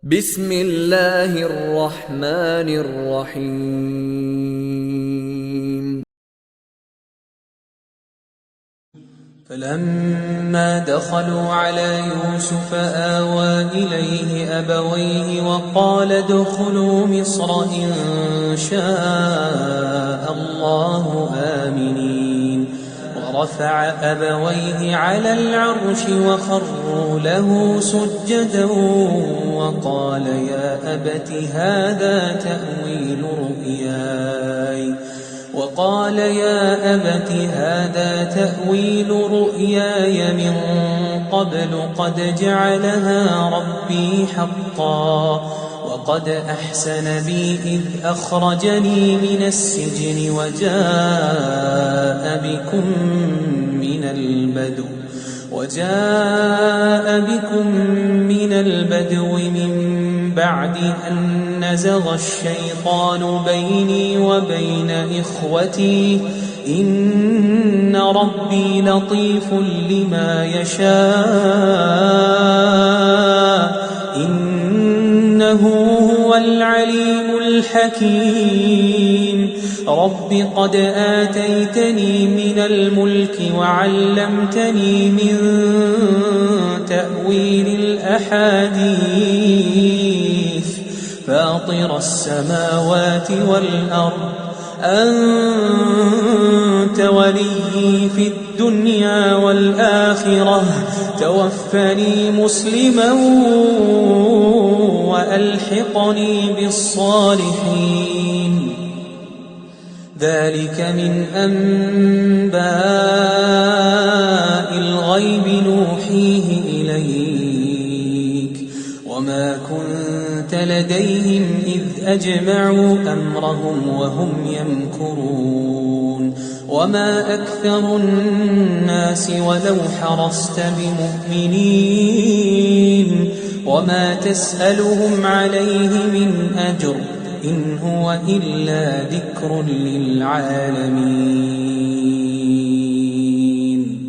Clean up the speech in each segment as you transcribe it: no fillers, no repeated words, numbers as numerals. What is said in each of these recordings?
بسم الله الرحمن الرحيم. فلما دخلوا على يوسف آوى إليه أبويه وقال ادخلوا مصر إن شاء الله آمنين. ورفع أبويه على العرش وخروا له سجدا وقال يا أبت هذا تأويل رؤياي من قبل قد جعلها ربي حقا وقد أحسن بي إذ أخرجني من السجن وجاء بكم من البدو من بعد أن نزغ الشيطان بيني وبين إخوتي إن ربي لطيف لما يشاء إنه هو العليم الحكيم. رب قد آتيتني من الملك وعلمتني من تأويل الأحاديث فاطر السماوات والأرض أنت وليي في الدنيا والآخرة توفني مسلما وألحقني بالصالحين. ذلك من أنباء الغيب نوحيه إليك وما كنت لديهم إذ أجمعوا أمرهم وهم يمكرون. وما أكثر الناس ولو حرصت بمؤمنين وما تسألهم عليه من أجر إن هو إلا ذكر للعالمين.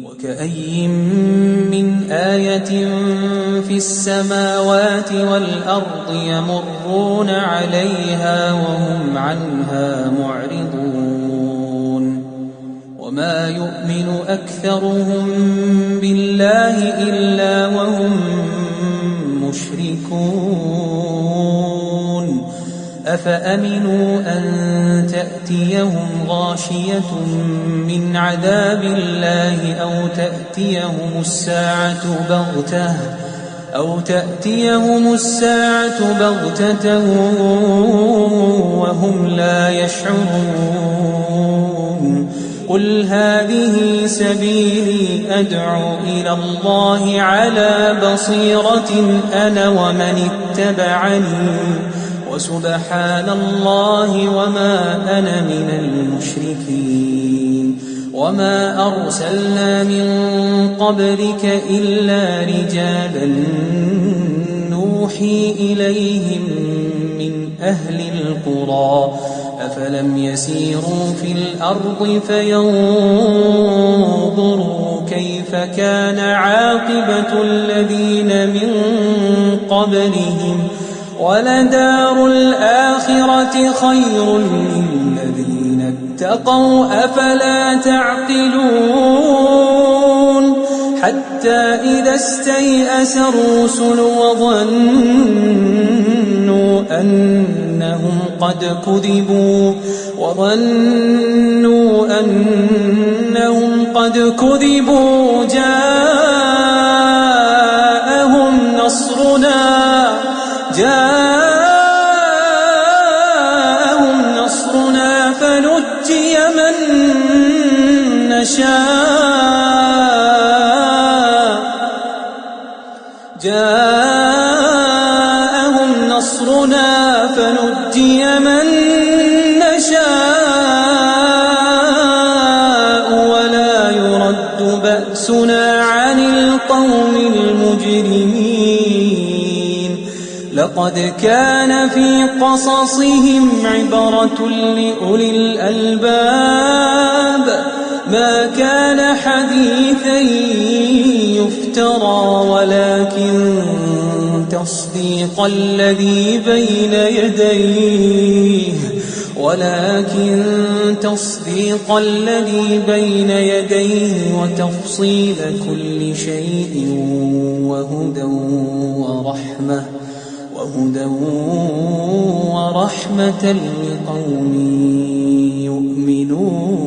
وكأي من آية في السماوات والأرض يمرون عليها وهم عنها معرضون. وما يؤمن أكثرهم بالله إلا وهم مشركون. أفأمنوا أن تأتيهم غاشية من عذاب الله أو تأتيهم الساعة بغتة وهم لا يشعرون. قل هذه سبيلي أدعو إلى الله على بصيرة أنا ومن اتبعني وسبحان الله وما أنا من المشركين. وما أرسلنا من قبلك إلا رجالا نوحي إليهم من أهل القرى أفلم يسيروا في الأرض فينظروا كيف كان عاقبة الذين من قبلهم ولدار الآخرة خير للذين اتقوا أفلا تعقلون. حتى إذا استيأس الرسل وظنوا أنهم قد كذبوا جاءهم نصرنا فنجي من نشاء ولا يرد بأسنا عن القوم المجرمين. لقد كان في قصصهم عبرة لأولي الألباب ما كان حديثا يفترى ولكن وتصديق الذي بين يديه وتفصيل كل شيء وهدى ورحمة لقوم يؤمنون.